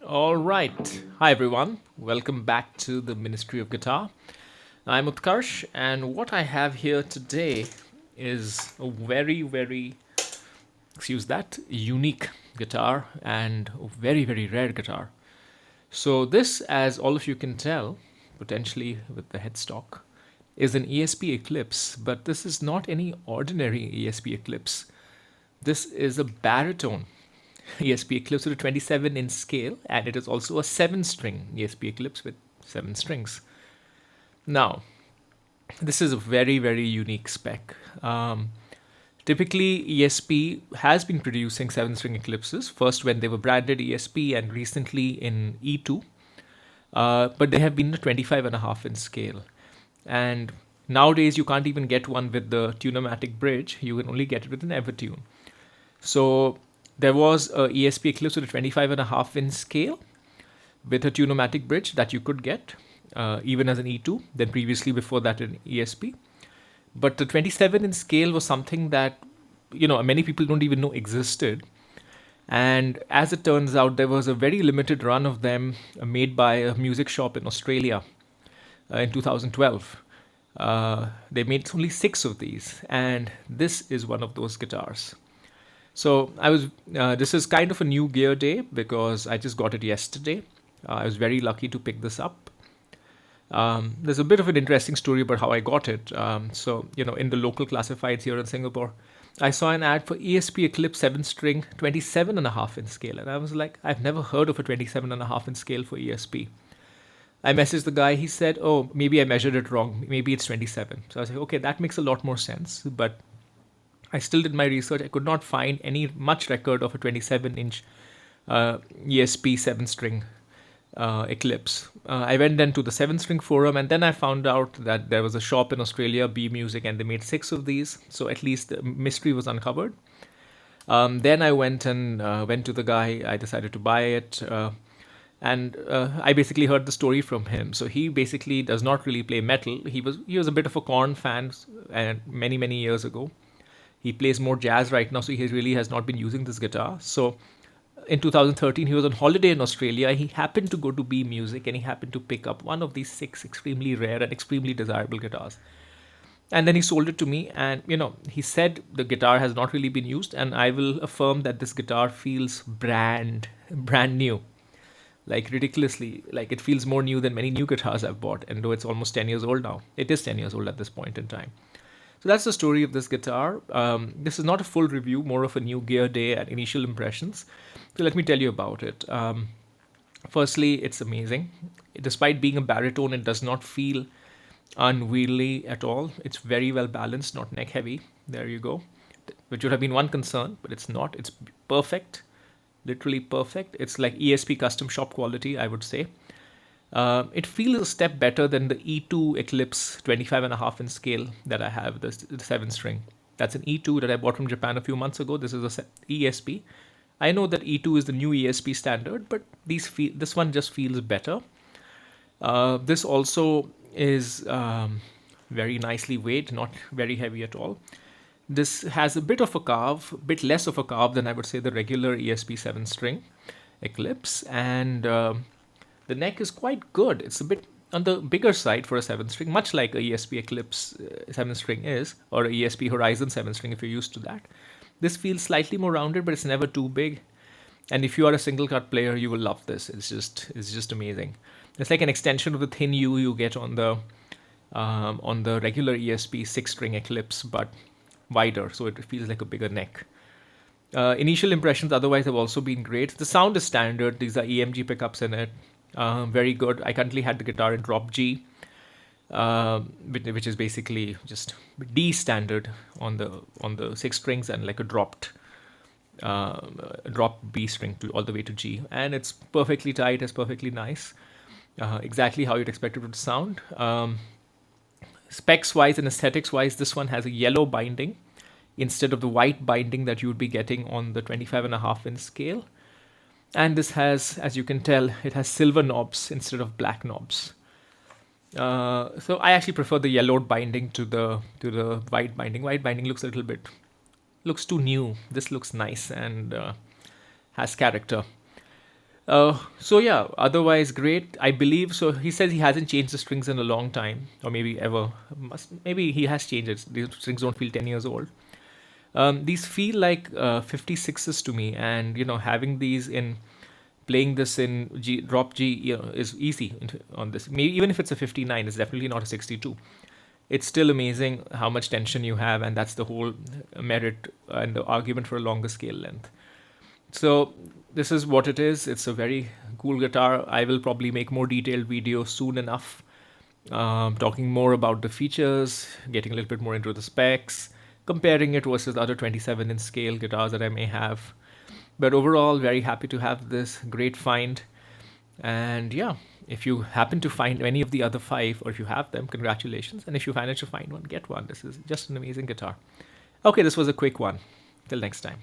All right. Hi, everyone. Welcome back to the Ministry of Guitar. I'm Utkarsh, and what I have here today is a excuse that, unique guitar and a very rare guitar. So, this, as all of you can tell, potentially with the headstock, is an ESP Eclipse, but this is not any ordinary ESP Eclipse. This is a baritone ESP Eclipse with a 27 in scale, and it is also a 7 string ESP Eclipse with 7 strings. Now, this is a very unique spec. Typically, ESP has been producing 7 string Eclipses, first when they were branded ESP and recently in E2, but they have been a 25.5 in scale. And nowadays, you can't even get one with the Tunematic bridge, you can only get it with an Evertune. So there was a ESP Eclipse with a 25.5 in scale with a Tunematic bridge that you could get even as an E2, then previously before that in ESP. But the 27 in scale was something that many people don't even know existed. And as it turns out, there was a very limited run of them made by a music shop in Australia in 2012. They made only 6 of these, and this is one of those guitars. So this is kind of a new gear day because I just got it yesterday. I was very lucky to pick this up. There's a bit of an interesting story about how I got it. In the local classifieds here in Singapore, I saw an ad for ESP Eclipse 7 string 27.5 in scale. And I was like, I've never heard of a 27.5 in scale for ESP. I messaged the guy. He said, oh, maybe I measured it wrong. Maybe it's 27. So I was like, okay, that makes a lot more sense. But I still did my research. I could not find any much record of a 27-inch ESP 7 string Eclipse. I went then to the 7 string forum, and then I found out that there was a shop in Australia, Bmusic, and they made 6 of these. So at least the mystery was uncovered. Then I went to the guy. I decided to buy it. And I basically heard the story from him. So he basically does not really play metal. He was a bit of a Korn fan, and many years ago. He plays more jazz right now, so he really has not been using this guitar. So in 2013, he was on holiday in Australia. He happened to go to Bmusic, and he happened to pick up one of these 6 extremely rare and extremely desirable guitars. And then he sold it to me, and he said the guitar has not really been used, and I will affirm that this guitar feels brand new, like ridiculously, like it feels more new than many new guitars I've bought. And though it's almost 10 years old now, it is 10 years old at this point in time. So that's the story of this guitar. This is not a full review, more of a new gear day and initial impressions. So let me tell you about it. Firstly, it's amazing. Despite being a baritone, it does not feel unwieldy at all. It's very well balanced, not neck heavy. There you go. Which would have been one concern, but it's not. It's perfect, literally perfect. It's like ESP custom shop quality, I would say. It feels a step better than the E2 Eclipse 25.5 in scale that I have, the 7 string. That's an E2 that I bought from Japan a few months ago. This is a ESP. I know that E2 is the new ESP standard, but this one just feels better. This also is very nicely weighed, not very heavy at all. This has a bit less of a carve than I would say the regular ESP 7 string Eclipse, and the neck is quite good. It's a bit on the bigger side for a 7 string, much like a ESP Eclipse 7 string is, or a ESP Horizon 7 string if you're used to that. This feels slightly more rounded, but it's never too big. And if you are a single cut player, you will love this. It's just amazing. It's like an extension of the thin U you get on the regular ESP 6 string Eclipse, but wider, so it feels like a bigger neck. Initial impressions otherwise have also been great. The sound is standard. These are EMG pickups in it. Very good. I currently had the guitar in drop G, which is basically just D standard on the 6 strings, and like a drop B string all the way to G, and it's perfectly tight. It's perfectly nice, exactly how you'd expect it to sound. Specs wise and aesthetics wise, this one has a yellow binding instead of the white binding that you would be getting on the 25.5 in scale. And this has, as you can tell, it has silver knobs instead of black knobs. So I actually prefer the yellowed binding to the white binding. White binding looks too new. This looks nice and has character. So yeah, otherwise great. I believe so. He says he hasn't changed the strings in a long time, or maybe ever. Maybe he has changed it. These strings don't feel 10 years old. These feel like 56s to me, and having these in playing this in G, drop G, is easy on this. Maybe even if it's a 59, it's definitely not a 62. It's still amazing how much tension you have, and that's the whole merit and the argument for a longer scale length. So this is what it is. It's a very cool guitar. I will probably make more detailed videos soon enough, talking more about the features, getting a little bit more into the specs, comparing it versus the other 27 inch scale guitars that I may have. But overall, very happy to have this great find. And yeah, if you happen to find any of the other five, or if you have them, congratulations. And if you manage to find one, get one. This is just an amazing guitar. Okay, this was a quick one. Till next time.